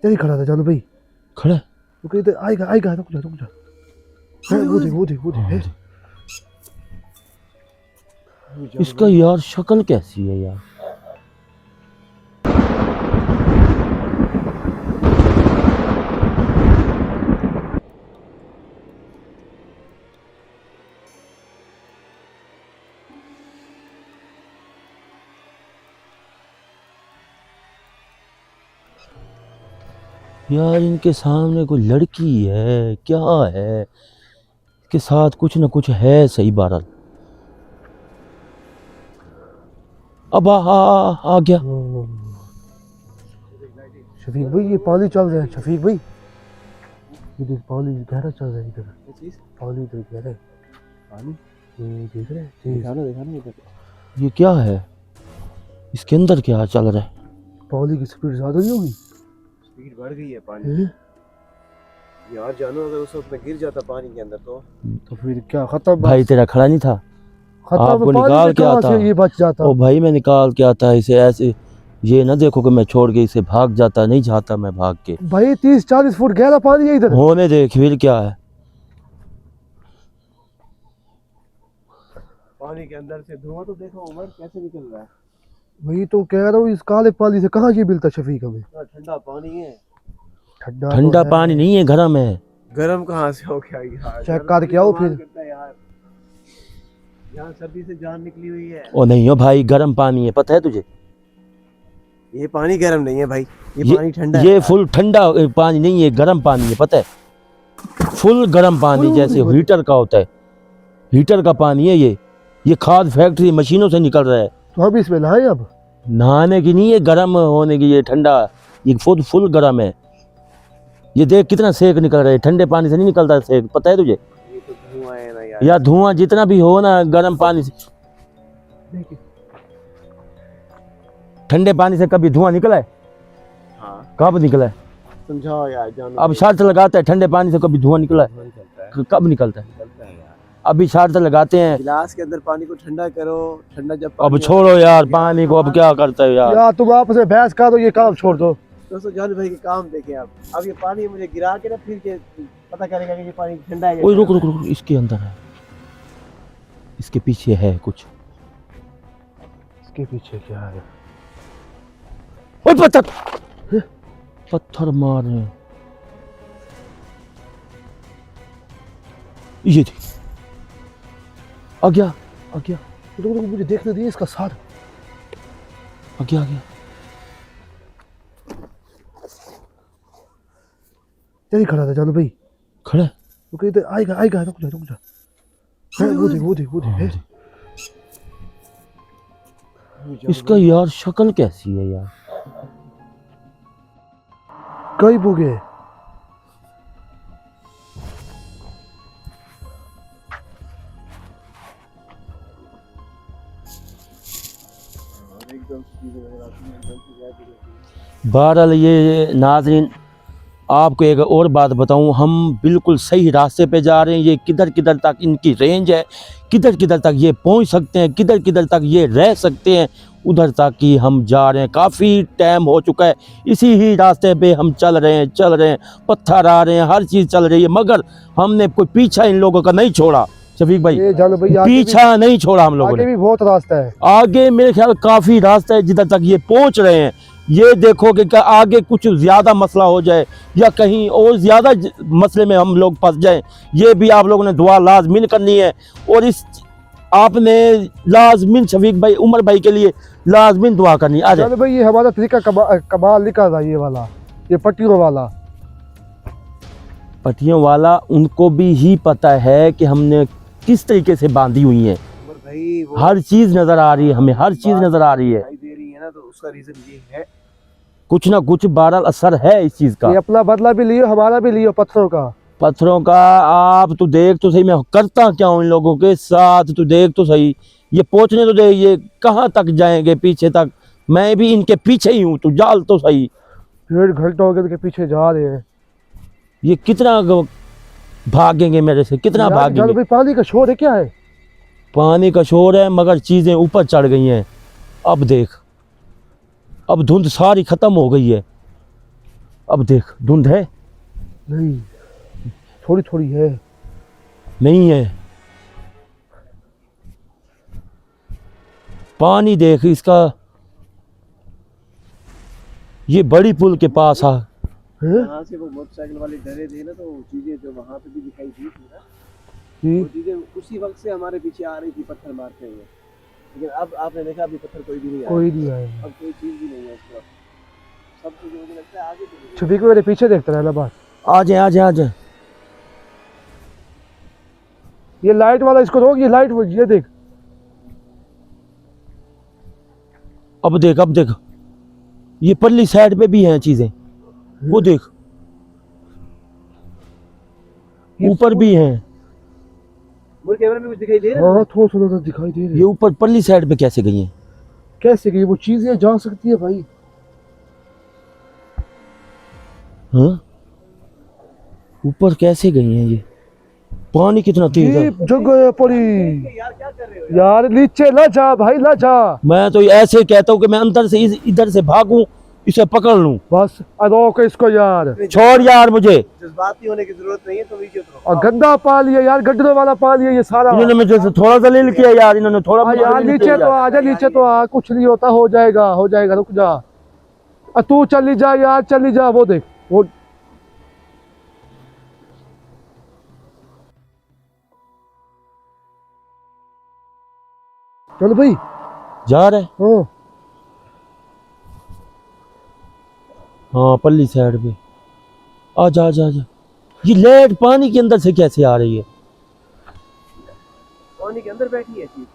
यही खड़ा था जानू भाई। खड़ा वो कहते आएगा आएगा, रुक जा रुक जा। वो देख इसका यार शक्ल कैसी है यार। यार इनके सामने कोई लड़की है क्या है, इसके साथ कुछ ना कुछ है सही। बहरहाल अब आ गया शफीक भाई, ये पानी चल रहा है शफीक भाई, ये देख पानी गहरा चल रहा है इधर। पानी इधर गहरा है। पानी ये देख रहे हैं, दिखाना इधर। ये क्या है, इसके अंदर क्या चल रहा है। पानी की स्पीड ज्यादा नहीं होगी? स्पीड बढ़ गई है पानी यार। जानो अगर उस वक्त में गिर जाता पानी के अंदर तो फिर क्या खत्म। भाई तेरा खड़ा नहीं था, आपको निकाल के आता। ये बच जाता। ओ भाई मैं निकाल के आता इसे, ऐसे ये ना देखो कि मैं छोड़ के इसे भाग जाता, नहीं जाता मैं भाग के। भाई 30-40 फुट गहरा पानी है इधर। होने दे, फिर क्या है। पानी के अंदर से धुआं तो देखो उमर कैसे निकल रहा है। वही तो कह रहा हूँ, इस काले पानी से कहाँ ये मिलता शफीक हमें। ठंडा पानी है। ठंडा तो पानी नहीं है, गर्म है। गर्म कहाँ से हो गया यार, चेक करके आओ फिर। यार यहाँ सर्दी से जान निकली हुई है। ओ नहीं हो भाई, गर्म पानी है, पता है तुझे। ये पानी गर्म नहीं है भाई, ये पानी ठंडा है। ये फुल ठंडा पानी नहीं है, गर्म पानी है, पता है। फुल गर्म पानी जैसे हीटर का होता है, हीटर का पानी है ये खाद फैक्ट्री मशीनों से निकल रहा है। तो हम इसमें नहाए अब? नहाने की नहीं है, गर्म होने की। ये ठंडा, ये फुल गर्म है। ये देख कितना सेक निकल रहा है, ठंडे पानी से नहीं निकलता सेक, पता है तुझे। ये तो धुआं है ना यार। या धुआं जितना भी हो ना, गर्म पानी से। ठंडे पानी से कभी धुआं निकला है? हाँ। कब निकला है समझाओ यार जानो। अब शर्त लगाते हैं, ठंडे पानी से कभी धुआं निकला है? कब निकलता है? अभी शर्त लगाते हैं। गिलास के अंदर पानी को ठंडा करो, ठंडा जब अब छोड़ो यार पानी को, अब क्या करते हो यार। तुम आपस में बहस कर दो, ये काम छोड़ दो। दोस्तों जान भाई के काम देखें आप। अब ये पानी मुझे गिरा के ना फिर के पता करेगा कि ये पानी ठंडा है। ओए रुक, इसके अंदर है, इसके पीछे है कुछ। इसके पीछे क्या है? ओए पत्थर मार रहे हैं। ये देख, आ गया। रुक मुझे देखने दिए इसका साथ। आ गया। यही खड़ा था जानू भाई। खड़ा वो कहते आएगा, रुक जा। वो देख। इसका यार शक्ल कैसी है यार। कई हो गए। बहरहाल ये नाज़रीन, आपको एक और बात बताऊं, हम बिल्कुल सही रास्ते पे जा रहे हैं। ये किधर तक इनकी रेंज है, किधर तक ये पहुंच सकते हैं, किधर तक ये रह सकते हैं, उधर तक ही हम जा रहे हैं। काफ़ी टाइम हो चुका है, इसी ही रास्ते पे हम चल रहे हैं। पत्थर आ रहे हैं, हर चीज़ चल रही है, मगर हमने कोई पीछा इन लोगों का नहीं छोड़ा। शफीक भाई पीछा नहीं छोड़ा हम लोगों ने। आगे भी बहुत रास्ता है, आगे मेरे ख्याल काफ़ी रास्ता है जिधर तक ये पहुंच रहे हैं। ये देखो कि आगे कुछ ज़्यादा मसला हो जाए या कहीं और ज़्यादा मसले में हम लोग फंस जाएं, ये भी आप लोगों ने दुआ लाजमिन करनी है। और इस आपने लाजमिन शफीक भाई, उमर भाई के लिए लाजमिन दुआ करनी है। आ जाए भाई, ये हमारा तरीका कमाल निकल रहा है। ये वाला, ये पट्टियों वाला उनको भी ही पता है कि हमने किस तरीके से बांधी हुई है। हर चीज़ नज़र आ रही है हमें, हर चीज़ नज़र आ रही है। तो उसका रीजन ये है, कुछ ना कुछ बहरहाल असर है इस चीज़ का। ये अपना बदला भी लियो, हमारा भी लियो पत्थरों का। आप तो देख तो सही, मैं करता क्या हूँ इन लोगों के साथ, तो देख तो सही। ये पहुँचने तो दे, ये कहाँ तक जाएंगे, पीछे तक। मैं भी इनके पीछे ही हूँ, तो जाल तो सही। 1.5 घंटा हो गया इनके पीछे जा रहे हैं। ये कितना भागेंगे मेरे से, कितना भागेंगे। भाई पानी का शोर है, क्या है? पानी का शोर है, मगर चीज़ें ऊपर चढ़ गई हैं। अब देख, अब धुंध सारी ख़त्म हो गई है। अब देख धुंध है? नहीं, थोड़ी थोड़ी है। नहीं है। पानी देख इसका, ये बड़ी पुल के पास है। यहाँ से वो मोटरसाइकिल वाले डरे थे ना, तो चीजें जो वहाँ पे भी दिखाई दी थी ना, वो चीजें उसी वक्त से हमारे पीछे आ रही थी पत्थर मारते हुए। लेकिन अब आपने देखा अभी पत्थर कोई भी नहीं आया। कोई नहीं आया। अब कोई चीज भी नहीं है इस वक्त। सब कुछ मुझे लगता है आगे चली शफीक मेरे पीछे देखता रहना बस। आ जाए आ जाए आ जाए। ये लाइट वाला इसको रोक, ये लाइट ये देख। अब देख अब देख, ये पल्ली साइड पे भी हैं चीजें, वो देख ऊपर भी हैं। मुझे कैमरे में कुछ दिखाई दे रहा है। हाँ थोड़ा थोड़ा दिखाई दे रहा ये ऊपर पल्ली साइड पे कैसे गई हैं? कैसे गई वो चीजें जा सकती है भाई। हाँ ऊपर कैसे गई हैं ये? पानी कितना तेज है। ये जगह पड़ी यार क्या कर रहे हो यार, नीचे ला जा भाई, ला जा। मैं तो ऐसे कहता हूँ कि मैं अंदर से इधर से भागूं, इसे पकड़ लूं। बस रोक इसको यार। छोड़ यार मुझे। जज्बाती होने की जरूरत नहीं है, तो नीचे उतरो। और गंदा पानी है यार, गड्ढरों वाला पानी है ये सारा। इन्होंने मुझे थोड़ा सा लील किया यार, इन्होंने थोड़ा हाँ मुझे यार लील नीचे किया तो यार। आ जा, नीचे तो आ, कुछ नहीं होता, हो जाएगा हो जाएगा, रुक जा। तू चली जा यार, चली जा। वो देख वो चल भाई जा रहा है। हाँ। हाँ पल्ली साइड पे। आ जा जा जा। ये लेट पानी के अंदर से कैसे आ रही है? पानी के अंदर बैठी है चीज।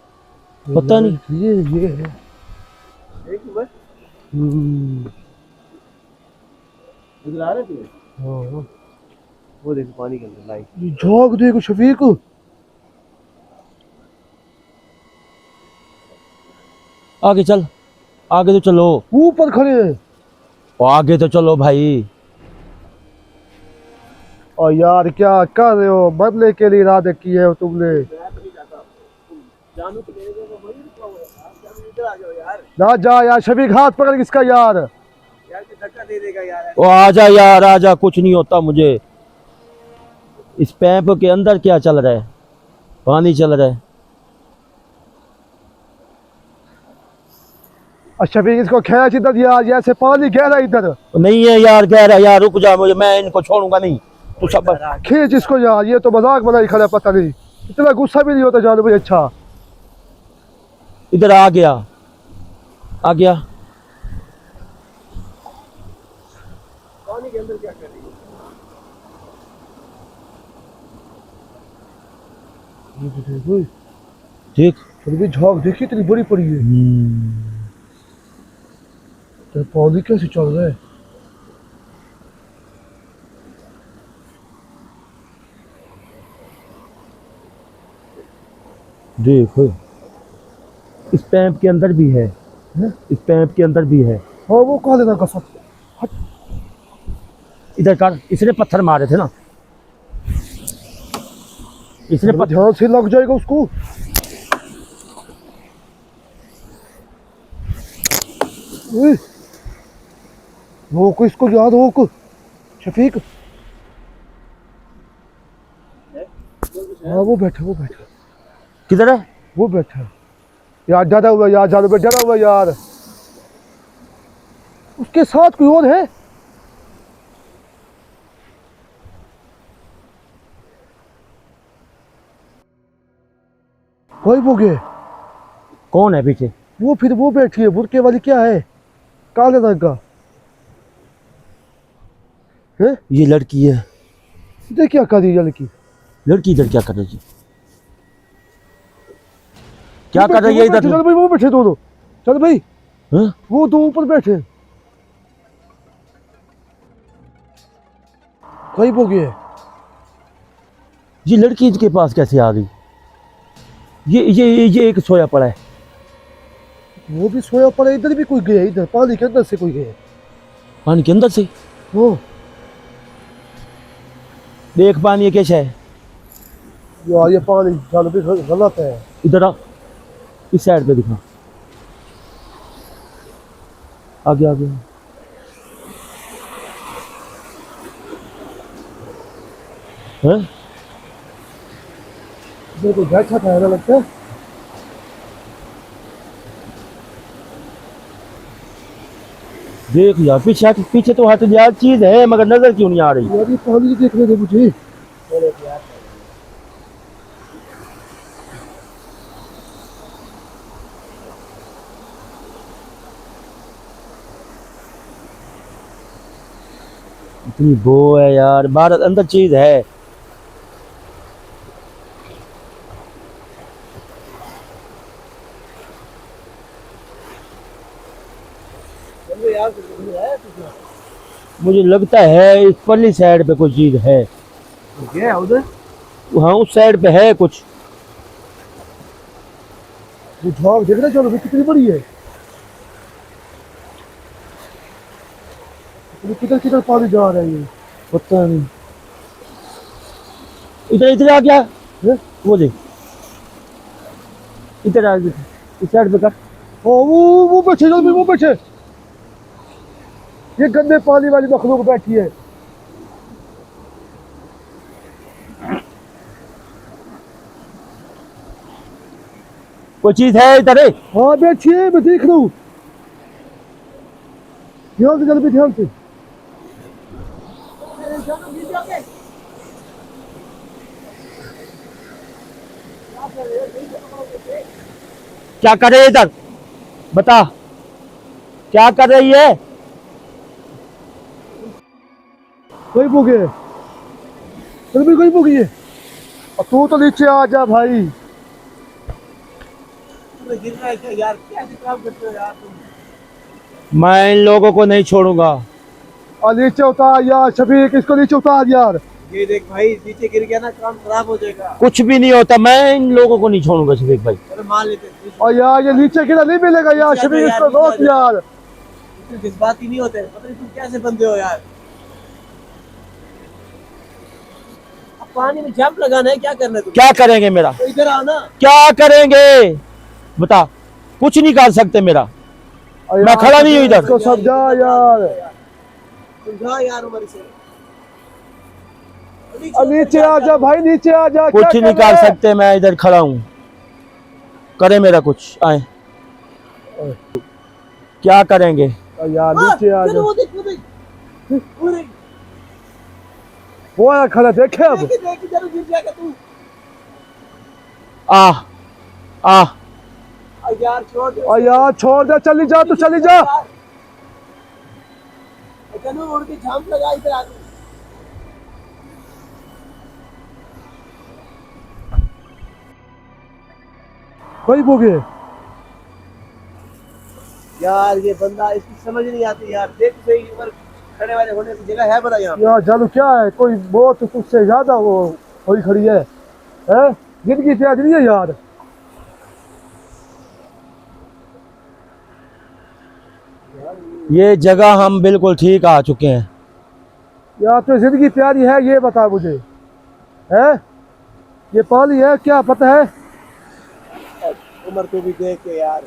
पता नहीं। ये है। देख बस हम्म, नजर आ रहा है तुम्हें? हाँ। वो देखो पानी के अंदर लाइट। ये झाग देखो शफीक। आगे चल, आगे तो चलो। ऊपर खड़े हैं। आगे तो चलो भाई। और यार क्या कर रहे हो, मरने के लिए इरादे किए हो तुमने। जानू तो मेरे को वही रुका हुआ है। आप जानू इधर आ जाओ यार। ना जा यार शफीक, हाथ पकड़ इसका यार। यार कि धक्का दे देगा यार। ओ आजा यार आजा, कुछ नहीं होता मुझे। इस पैप के अंदर क्या चल रहा है? पानी चल रहा है। और शफीक इसको खींच इधर यार, जैसे पानी गहरा इधर। नहीं है यार कह रहा यार, रुक जा मुझे, मैं इनको छोड़ूंगा नहीं। तू सब खींच इसको यार, ये तो मजाक बनाई खड़ा है, पता नहीं इतना गुस्सा भी नहीं होता जानू भाई। अच्छा इधर आ गया, आ गया। पानी के अंदर क्या कर रही है? ठीक। फिर भी झाग देखी इतनी बड़ी पड़ी है। तो पानी कैसे चल रहा है। देख इस पैप के अंदर भी है, इस पैप के अंदर भी है। हाँ वो कहा लेना कसम। इधर कर, इसने पत्थर मारे थे ना, इसने पत्थर। ध्यान से लग जाएगा उसको। रोको इसको याद, रोको शफीक। हाँ वो बैठा, वो बैठा, किधर है? वो बैठा यार। डरा हुआ यार, जानू भाई डरा हुआ यार। उसके साथ कोई और है। भाई वो गए। कौन है पीछे? वो फिर वो बैठी है, बुरके वाली क्या है, काले रंग का है। ये लड़की है। इधर क्या कर रही है लड़की? लड़की इधर क्या कर रही है? क्या कर रही है इधर? चल भाई वो बैठे दोनों, चल भाई। हाँ? वो दो ऊपर बैठे। भाई वो गए। ये लड़की इसके पास कैसे आ गई? ये एक सोया पड़ा है। वो भी सोया पड़ा है, इधर भी कोई गया, इधर पानी के अंदर से कोई गया। पानी के अंदर से? वो देख पानी ये कैसा है यार, ये पानी चल भी गलत है। इधर आ, इस साइड पे दिखा। आगे आगे। हैं? इसमें कोई बैठा था ऐसा लगता है। देख यार पीछे हट, पीछे तो हट यार, चीज है मगर नजर क्यों नहीं आ रही? यार ये पानी देखने दे मुझे। इतनी बो है यार, बाहर अंदर चीज है। मुझे लगता है इस परली साइड पे कोई चीज है। क्या है उधर? हाँ उस साइड पे है कुछ। वो झाग देख रहे, चलो भी कितनी बड़ी है। ये किधर किधर पानी जा रहा है ये? पता नहीं। इधर इधर आ गया है? वो देख, इधर आ गया, इस साइड पे कर। ओ वो बैठे, जल्दी वो बैठे। ये गंदे पानी वाली मखलूक बैठी है। कोई चीज है इधर है? हाँ बैठी है, मैं देख रहा हूँ। ध्यान से, जल्दी ध्यान से। क्या कर रही है इधर, बता क्या कर रही है? कोई बुगे, चल भी कोई बुगी है। और तू तो नीचे आ जा भाई। यार क्या काम करते हो यार तुम? मैं इन लोगों को नहीं छोड़ूंगा। और नीचे उतार यार शफीक, इसको नीचे उतार यार। ये देख भाई, नीचे गिर गया ना काम खराब हो जाएगा। कुछ भी नहीं होता, मैं इन लोगों को नहीं छोड़ूंगा शफीक भाई। चलो मान लेते। और यार ये नीचे गिरा नहीं मिलेगा यार शफीक, इसको रोक यार। जज्बाती नहीं होते, पता नहीं तुम कैसे बंदे हो यार। अब पानी में जंप लगाना है, क्या करना है तुम? क्या करेंगे मेरा? तो इधर आना। क्या करेंगे बता? कुछ नहीं कर सकते मेरा, और मैं यार खड़ा नहीं हूँ इधर। इसको समझा यार। समझा यार उमर से। और नीचे आ जा भाई, नीचे आ जा। कुछ नहीं कर सकते, मैं इधर खड़ा हूँ, करे मेरा कुछ आए। क्या करेंगे? और यार नीचे आ जा। वो देख, वो देख। अरे वो यार खड़ा देखे अब। देख इधर गिर जाएगा तू। आ आ यार छोड़ दे। और यार छोड़ दे, चली जा तू, चली जा। चलो उड़ के झांप लगा इधर आ। कोई बुगे यार ये बंदा, इसकी समझ नहीं आती यार। देख सही ऊपर खड़े वाले होने की जगह है बड़ा यहाँ। यार जानू क्या है, कोई बहुत तुझसे ज्यादा वो थोड़ी खड़ी है, हैं? जिंदगी प्याज नहीं है यार। ये जगह हम बिल्कुल ठीक आ चुके हैं। यार तो जिंदगी प्यारी है ये बता मुझे, है? ये पानी है क्या पता है? उमर को भी देख के यार।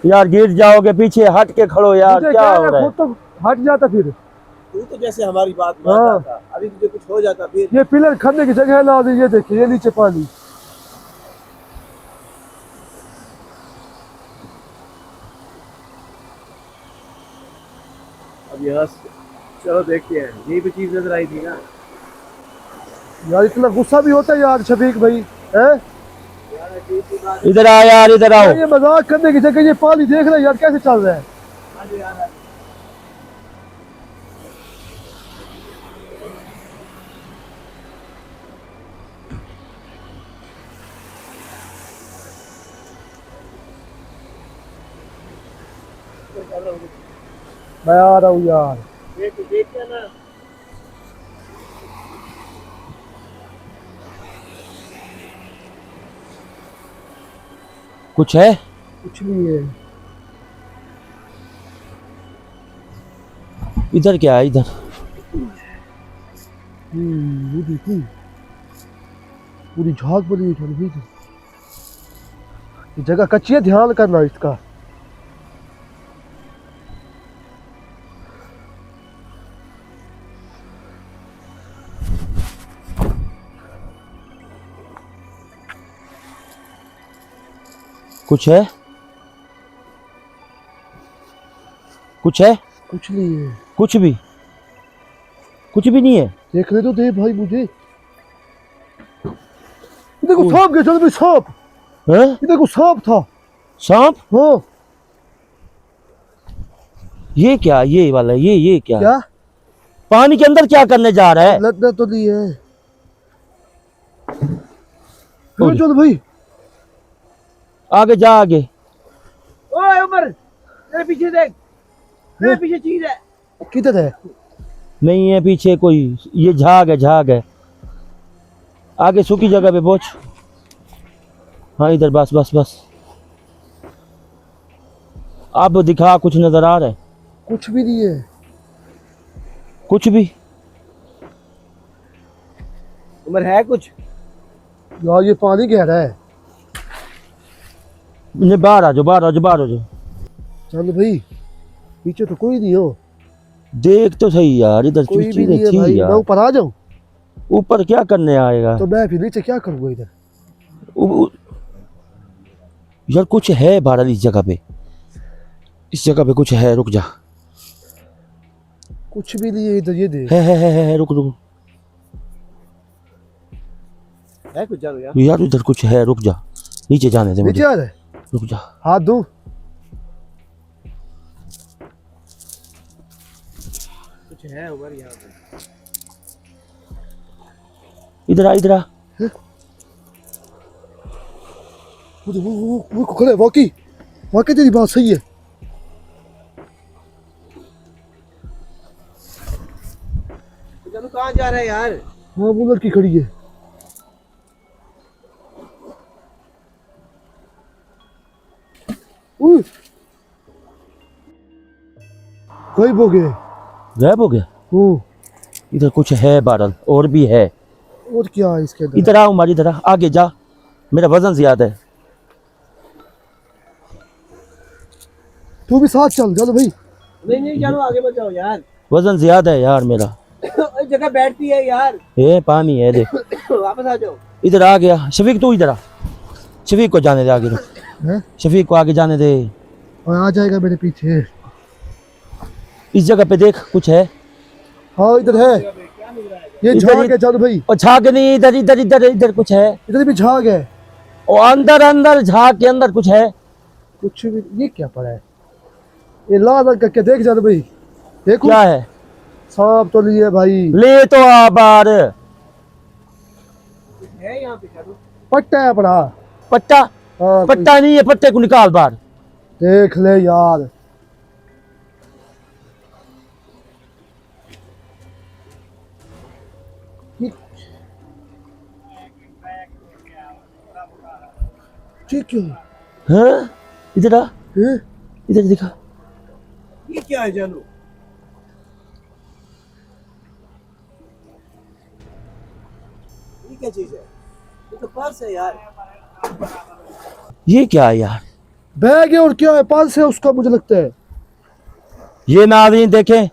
यार गिर जाओगे, पीछे हट के खड़ो यार, मुझे क्या है, हो रहा है? खुद तो हट जाता फिर। तू तो जैसे हमारी बात हाँ। मानता था, अभी तुझे कुछ हो जाता फिर। ये पिलर खड़ने की जगह है ना, ये देखिए ये नीचे पानी। अब यहाँ चलो देखते हैं, यही भी चीज नजर आई थी ना। यार इतना गुस्सा भी होता है यार शफीक भाई, है? इधर आ यार, इधर आओ। ये मजाक करने की जगह ये पानी देख रहे यार कैसे चल रहा है। मैं आ रहा हूँ यार। देख ना। कुछ है? कुछ नहीं है। इधर क्या है इधर? वो देखो पूरी झाग बनी हुई है। ये जगह कच्ची है, ध्यान करना इसका। कुछ है? कुछ है? कुछ नहीं है। कुछ भी नहीं है। देख ले तो दे भाई मुझे। ये देखो सांप गया चल भाई, सांप। हैं? ये देखो सांप था। सांप? हाँ। ये क्या, ये वाला, ये क्या? क्या पानी के अंदर क्या करने जा रहा है? लगना तो नहीं है। चल भाई आगे जा, आगे। ओए उमर, तेरे पीछे देख, तेरे पीछे चीज है। किधर है? नहीं है पीछे कोई, ये झाग है, झाग है। आगे सूखी जगह पे पहुंच। हाँ इधर, बस बस बस। अब दिखा, कुछ नजर आ रहा है? कुछ भी नहीं है। कुछ भी? उमर है कुछ? यार ये पानी गहरा है। नहीं, बाहर आ जाओ, बाहर आ जाओ, बाहर आ जाओ। चल भाई, पीछे तो कोई नहीं हो। देख तो सही यार, इधर कोई भी चीजें नहीं है थी भाई। मैं यार। ऊपर आ जाऊं ऊपर क्या करने आएगा? तो मैं फिर नीचे क्या करूंगा इधर? यार कुछ है बहरहाल इस जगह पे, इस जगह पे कुछ है। रुक जा। कुछ भी नहीं है इधर, ये देख। है, रुक रुक। है कुछ? चलो यार। यार इधर कुछ है, रुक जा। नीचे जाने दे नीचे मुझे, आ रहा है। रुक जा। हाथ दो। कुछ है उमर यहाँ पे। इधर आ, इधर आ। वो खड़े, वाकई तेरी बात सही है। चलो कहाँ जा रहे हैं यार? हाँ वो लड़की खड़ी है। गायब हो गए। गायब हो गया? ओ, इधर कुछ है बहरहाल, और भी है। और क्या है इसके अंदर? इधर आ उमर, इधर आ, आगे जा। मेरा वजन ज्यादा है। तू भी साथ चल। चलो भाई। नहीं चलो आगे मत जाओ यार। वजन ज्यादा है यार मेरा। इस जगह बैठती है यार। ये पानी है देख। वापस आ जाओ। इधर आ गया। शफीक तू इधर आ, शफीक को जाने दे आगे। हैं? शफीक को आगे जाने दे। और आ जाएगा मेरे पीछे। इस जगह पे देख, कुछ है। हाँ इधर है। ये इधर झाग है। चल भाई, और झाग नहीं, इधर इधर इधर इधर कुछ है। इधर भी झाग है। और अंदर अंदर झाग के अंदर कुछ है। कुछ भी। ये क्या पड़ा है? ये लाल रंग करके देख। चल भाई देखो। क्या है? सांप तो लिए भाई। ले तो आ बार। है यहाँ पे? चलो। पट्टा है पड़ा। पट्टा? हाँ पट्टा नहीं है, पट्टे को निकाल बाहर। देख ले यार। ये क्यों? हाँ इधर आ, हैं? इधर दिखा। ये क्या है जानू? ये क्या चीज है? ये तो पर्स है यार। ये क्या है यार? बैग है और क्या है? पास है उसका मुझे लगता है। ये नाज़रीन देखें,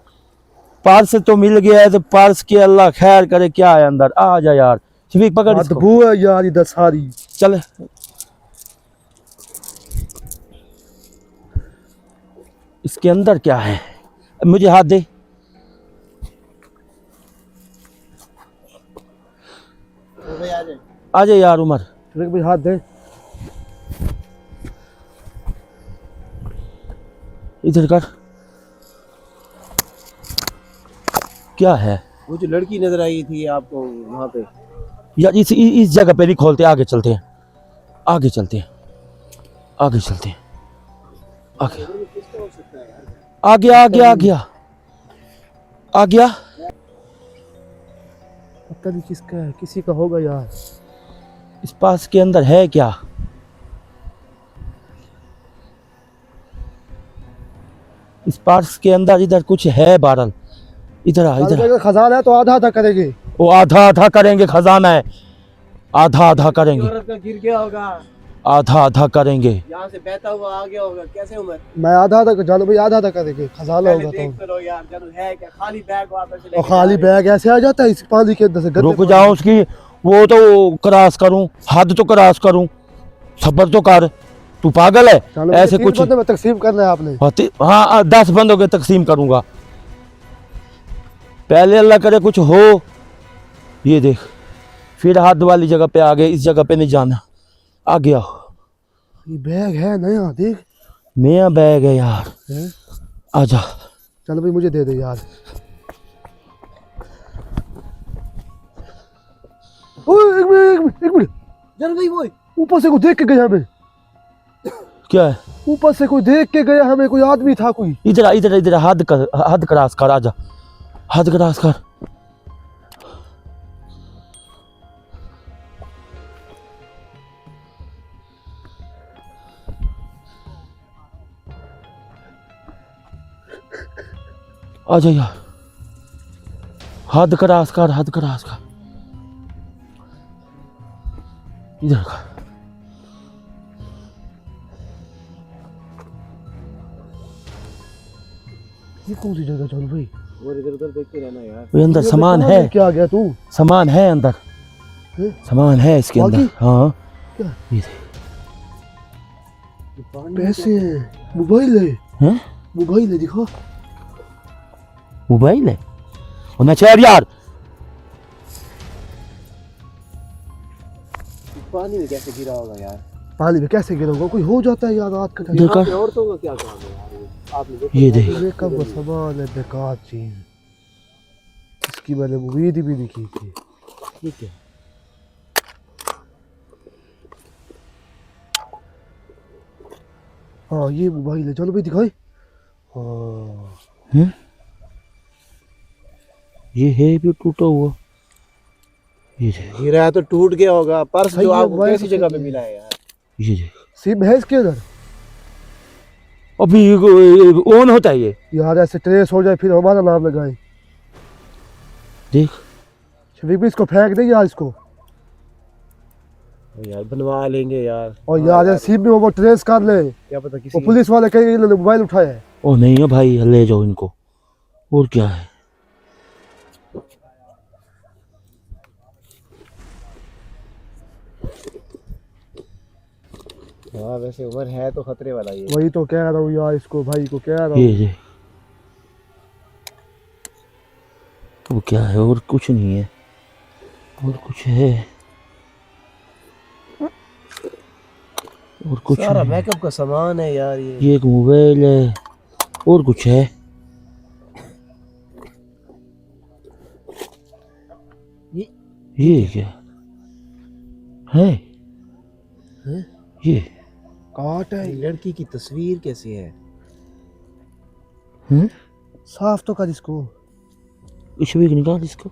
पर्स तो मिल गया है, तो पर्स के अल्लाह खैर करे। क्या है अंदर? आ जा यार। शफीक पकड़ इसको। बदबू है यार इधर सारी। चल इसके अंदर क्या है? मुझे हाथ दे। भाई आ जाए। आ जा यार उमर। देख भाई हाथ दे। इधर कर। क्या है? वो जो लड़की नजर आई थी आपको वहाँ पे। यार इस जगह पे नहीं खोलते, आगे चलते हैं, आगे चलते हैं, आगे चलते हैं, आगे किसका हो सकता है यार? आ गया, आ गया, आ गया, आ गया। पता नहीं किसका है, किसी का होगा यार। इस पास के अंदर है क्या? इस पास के अंदर इधर कुछ है बहरहाल। इधर आ, इधर आ। अगर खजाना है तो आधा आधा करेंगे। वो आधा आधा करेंगे, खजाना है, आधा आधा करेंगे, औरत का गिर गया होगा, आधा आधा करेंगे। यहाँ से बहता हुआ आ गया होगा। कैसे उमर? मैं आधा आधा जानो भाई, आधा आधा करेंगे। खजाना पहले होगा देख तो। तो लो यार, जानू है क्या? खाली बैग वापस से और लेके खाली जा रहे बैग ऐसे आ जाता है इस पानी के अंदर से। गंदे रुक पानी। जाओ, उसकी वो तो क्रॉस करूं, हद तो क्रॉस करूं, सब्र तो कर। तू पागल है? चलो ऐसे तीन कुछ बंदे में तकसीम करना है आपने। हाँ 10 बंदों के तकसीम करूंगा। पहले अल्लाह करे कुछ हो। ये देख फिर हाथ वाली जगह पे आ गए, इस जगह पे नहीं जाना। आ गया ये बैग है नया, देख नया बैग है यार। है? आजा चलो भाई मुझे दे दे यार। ओए एक मिनट चल भाई वो ऊपर से कोई देख के गया हमें। क्या है? ऊपर से कोई देख के गया हमें, कोई आदमी था कोई। इधर इधर इधर हद क्रॉस कर। आजा हद क्रॉस कर। आजा यार हद क्रॉस कर, हद क्रॉस कर। इधर का ये कौन सी जगह चल भाई? और इधर उधर देखते रहना यार। वो अंदर ये सामान कहाँ है, लेके आ गया तू? सामान है अंदर, हैं? सामान है इसके अंदर। बाकी? हाँ क्या? ये देख। पैसे हैं, मोबाइल है। हैं? मोबाइल है, दिखा। मोबाइल है और मैं चल यार। पानी में कैसे गिरा होगा यार? पानी में कैसे गिरोगे? कोई हो जाता है यार रात का टाइम। देखा? यहाँ पे औरतों का क्या काम है यार? आपने देखा? ये देख मेकअप का सामान है, बेकार चीज। इसकी मैंने उम्मीद भी नहीं की थी। ठीक है। हाँ ये मोबाइल है, चलो भाई दिखाई। हाँ हैं? ये है भी टूटा हुआ। ये देख, गिरा है तो टूट गया होगा। पर्स सही जो है, आपको मोबाइल कैसी तो जगह सही पे है। मिला है यार? ये देख। सिम है इसके अंदर अभी ऑन होता है ये। यार, ऐसे ट्रेस हो जाए फिर हमारा नाम लगाए। देख शफीक भी इसको फेंक दे यार इसको। यार बनवा लेंगे यार। और यार ये सिम में वो ट्रेस कर ले। क्या पता वो किसी पुलिस वाले कहेंगे इन्होंने मोबाइल उठाया है। ओ नहीं है भाई, ले जाओ इनको। और क्या है? हाँ वैसे उम्र है तो खतरे वाला ये। वही तो कह रहा हूँ यार, इसको भाई को कह रहा ये हूँ। देख। वो क्या है? और कुछ नहीं है, और कुछ है? और कुछ सारा नहीं। मेकअप का सामान है यार ये। ये एक मोबाइल है, और कुछ है? ये क्या है? हैं? ये काट है। लड़की की तस्वीर कैसी है? हैं? साफ तो कर इसको। कुछ भी निकाल इसको।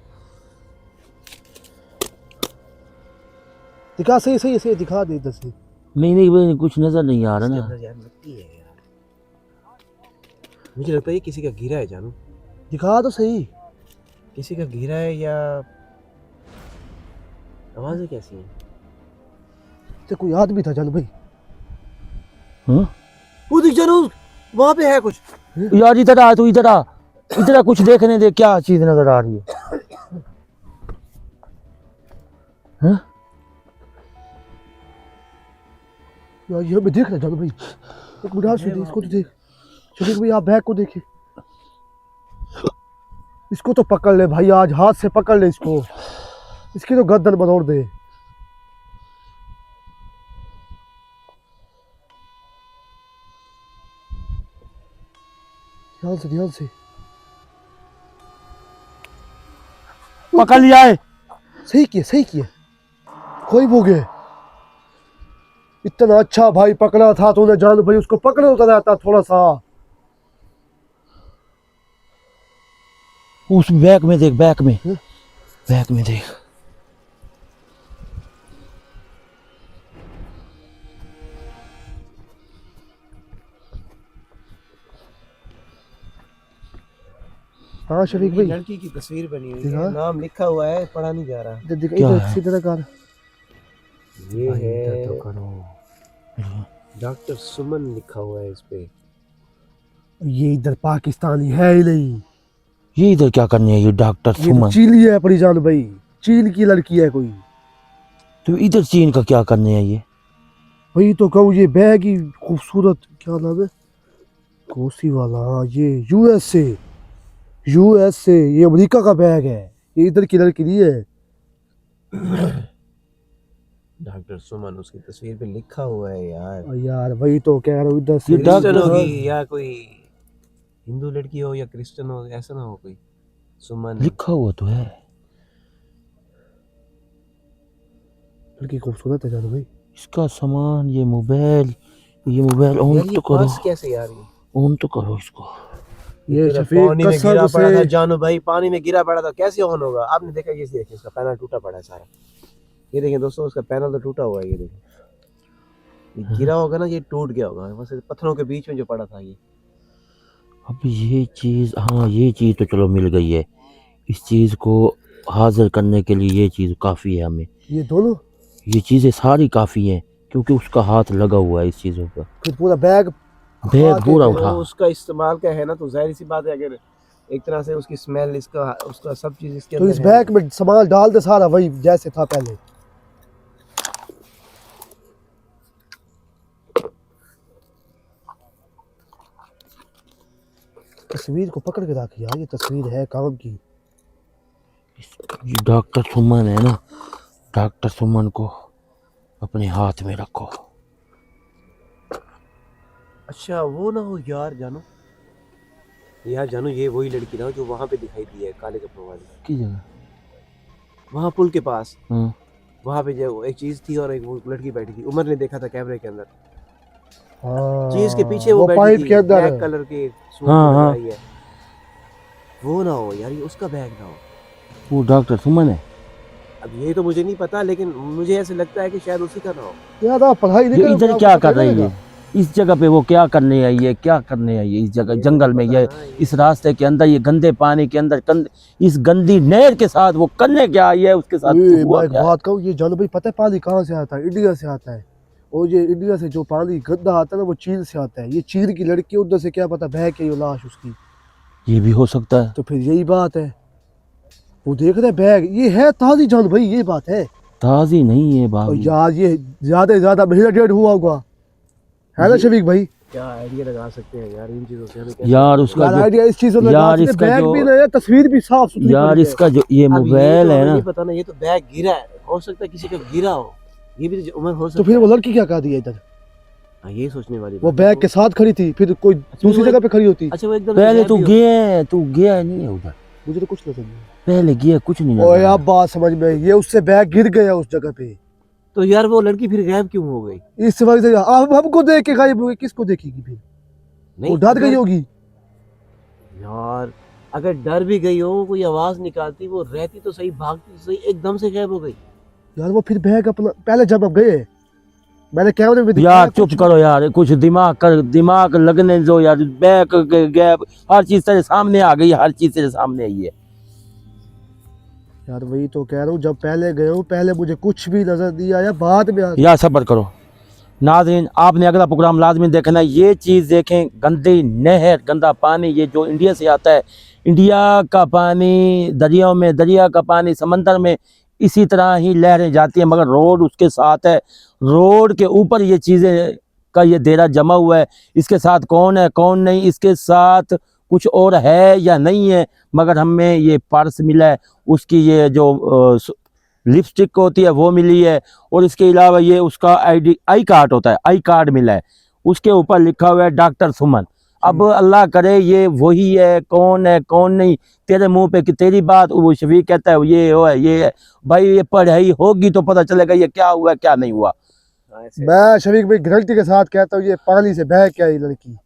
दिखा, सही सही सही दिखा दे इधर से। नहीं भाई, कुछ नजर नहीं आ रहा इसके ना। अंदर यार मिट्टी है यार। मुझे लगता है ये किसी का गिरा है जानू। दिखा तो सही। किसी का गिरा है या आवाजें कैसी हैं? तो कोई आदमी था, चल भाई। हाँ? वो दिख जानू, वहां पे है कुछ। यार इधर आ, तू इधर आ, इधर आ, कुछ देखने दे, क्या चीज नजर आ रही है? हाँ? यार ये मैं देख रहा, चलो भाई। एक मिनट से इसको तो देख। शफीक भाई आप बैग को देखिए। इसको तो पकड़ ले भाई, आज हाथ से पकड़ ले इसको। इसकी तो गर्दन बदौड़ दे। ध्यान से, ध्यान से। पकड़ लिया है। सही किया, सही किया। कोई वो गए। इतना अच्छा भाई पकड़ा था तूने जानू भाई, उसको पकड़ा होता रहता थोड़ा सा। उस बैग में देख, बैग में, हैं? बैग में देख। हाँ शफीक भाई, लड़की की तस्वीर बनी हुई दिखा। है, नाम लिखा हुआ है, पढ़ा नहीं जा रहा। इधर दिख, क्या इधर है? सीधे तरह कर। ये भाई, इधर है तो करो। डॉक्टर सुमन लिखा हुआ है इस पे। ये इधर पाकिस्तानी है ही नहीं। ये इधर क्या करने है? ये डॉक्टर ये तो सुमन। चीली है अपनी जान भाई। चीन की लड़की है कोई। तो इधर चीन का क्या करने है ये? वही तो कहूँ, ये बैग ही खूबसूरत, क्या नाम है, कोसी वाला, हाँ ये यूएसए, ये अमेरिका का बैग है, ये इधर की लड़की नहीं है। डॉक्टर सुमन उसकी तस्वीर पे लिखा हुआ है यार। और यार वही तो कह रहा हूँ, इधर से ये क्रिश्चियन डॉक्टर- होगी या कोई हिंदू लड़की हो या क्रिश्चियन हो, ऐसा ना हो कोई। सुमन लिखा हुआ तो है। लड़की खूबसूरत है जान भाई। इसका सामान, ये मोबाइल ऑन यार ये तो करो, पर्स कैसे यार ये? ऑन तो करो इसको। ये तेरा शफीक पानी में कसम गिरा पड़ा था से, जानू भाई, पानी में गिरा पड़ा था, कैसे ऑन होगा? आपने देखा? ये देखिए इसका पैनल टूटा पड़ा है सारा। ये देखें दोस्तों, उसका पैनल तो टूटा हुआ है, ये देखें। ये गिरा होगा ना, ये टूट गया होगा वैसे पत्थरों के बीच में जो पड़ा था ये। अब ये चीज़, हाँ ये चीज़ तो चलो मिल गई है। इस चीज़ को हाजिर करने के लिए ये चीज़ काफ़ी है हमें। ये दोनों, ये चीज़ें सारी काफ़ी हैं क्योंकि उसका हाथ लगा हुआ है इस चीज़ों पर। फिर पूरा बैग बैग पूरा तो उठा। उसका इस्तेमाल का है ना, तो जाहिर सी बात है, अगर एक तरह से उसकी स्मेल, इसका उसका सब चीज इसके तो अंदर इस है। बैग में सामान डाल दे सारा वही जैसे था पहले। तस्वीर को पकड़ के रख यार, ये तस्वीर है काम की। ये डॉक्टर सुमन है ना, डॉक्टर सुमन को अपने हाथ में रखो। अच्छा वो ना हो यार जानू, ये वही लड़की ना जो वहां पे दिखाई दी है काले कपड़ों वाली, की जगह? वहां पुल के पास। हाँ। वहां पे जो एक चीज थी और एक वो लड़की बैठी थी, उमर ने देखा था कैमरे के अंदर। हाँ, चीज के पीछे वो बैठी पाइप थी, के अंदर ब्लैक है। कलर के सूट हाँ, में हाँ। लगाई है। वो ना हो यार, ये उसका बैग ना हो। वो डॉक्टर सुमन है। अब ये तो मुझे नहीं पता, लेकिन मुझे ऐसे लगता है कि शायद उसी का ना हो। यार आप पढ़ाई नहीं ये करोगे, इधर आपको क्या पता कर रही नहीं है? लगेगा। इस जगह पे वो क्या करने आई है? क्या करने आई है इस जगह जंगल में? ये इस रास्ते के अंदर, ये गंदे पानी के अंदर, इस गंदी नहर के साथ वो करने क्या आई है? उसके साथ ये हुआ मैं एक क्या है? बात कहूँ, ये जानो भाई पता है पानी कहाँ से आता है? इंडिया से आता है। और ये इंडिया से जो पानी गंदा आता है ना, वो चीन से आता है। ये चीन की लड़की, उधर से क्या पता बह के ये लाश उसकी। ये भी हो सकता है। तो फिर यही बात है, वो देख रहे बैग, ये है ताजी जान भाई, ये बात है। ताजी नहीं है और बाबू। यार ये ज्यादा से ज्यादा महीना डेढ़ हुआ होगा, है ना शफीक भाई? क्या आइडिया लगा सकते हैं यार इन चीजों से? हमें कैसे यार उसका यार जो, आइडिया इस चीज में लगा यार सकते हैं, इसका बैग जो- भी नया, तस्वीर भी साफ सुथरी यार पड़ी है। इसका जो ये अब ये मोबाइल तो है हमें ना, नहीं पता ना, ये तो बैग गिरा है, हो सकता है किसी का गिरा हो, ये भी तो उम्र हो सकता तो फिर है। वो लड़की क्या कर दी है इधर? हाँ, ये सोचने वाली वो बात है। बैग के साथ खड़ी थी, फिर कोई दूसरी वो जगह पे खड़ी होती। अच्छा वो एकदम पहले तू गायब ही गया नहीं है उधर? मुझे तो कुछ नजर नहीं पहले गया कुछ नहीं आया। ओए नजर अब बात समझ में आई, ये उससे बैग गिर गया उस जगह पे, हो। तो यार वो लड़की फिर गायब क्यों हो गई? इस वजह से अब हमको देख के गायब हो गई, किसको देखेगी फिर? वो डर गई होगी। यार अगर डर भी गई हो, कोई आवाज निकालती, वो रहती तो सही, भागती तो सही, एकदम से गायब हो गई। यार वो फिर बैग अपना, पहले जब हम गए मैंने कैमरे में दिखाया यार चुप कुछ- करो यार, कुछ दिमाग लगने दो यार। बैक गैप हर चीज तेरे सामने आ गई, हर चीज तेरे सामने आई है। यार वही तो कह रहा हूँ, जब पहले गए हूँ, पहले मुझे कुछ भी नजर नहीं आया, बाद में आ यार सब्र करो नाज़रीन, आपने अगला प्रोग्राम लाजमी देखना है। ये चीज़ देखें, गंदी नहर, गंदा पानी, ये जो इंडिया से आता है, इंडिया का पानी दरियाओं में, दरिया का पानी समंदर में, इसी तरह ही लहरें जाती हैं, मगर रोड उसके साथ है। रोड के ऊपर ये चीज़ें का ये देरा जमा हुआ है। इसके साथ कौन है कौन नहीं, इसके साथ कुछ और है या नहीं है, मगर हमें ये पर्स मिला है, उसकी ये जो लिपस्टिक होती है वो मिली है, और इसके अलावा ये उसका आई कार्ड होता है, आई कार्ड मिला है, उसके ऊपर लिखा हुआ है डॉक्टर सुमन। अब अल्लाह करे ये वही है कौन नहीं, तेरे मुंह पे कि तेरी बात, वो शफीक कहता है ये हो है ये है। भाई ये पढ़ाई होगी तो पता चलेगा ये क्या हुआ क्या नहीं हुआ। मैं शफीक भाई गारंटी के साथ कहता हूँ, ये पानी से बह के आई लड़की,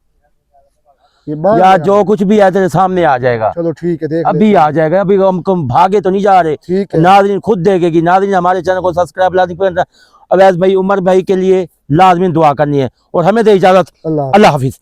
ये मान यार गया। जो कुछ भी है तेरे सामने आ जाएगा, चलो ठीक है, देख अभी आ जाएगा, अभी हम भागे तो नहीं जा रहे। ठीक है। नाज़रीन खुद देखेगी। नाज़रीन हमारे चैनल को सब्सक्राइब लाजमी करना। अवैस भाई, उमर भाई के लिए लाजमी दुआ करनी है, और हमें दे इजाजत। अल्लाह अल्लाह हाफिज।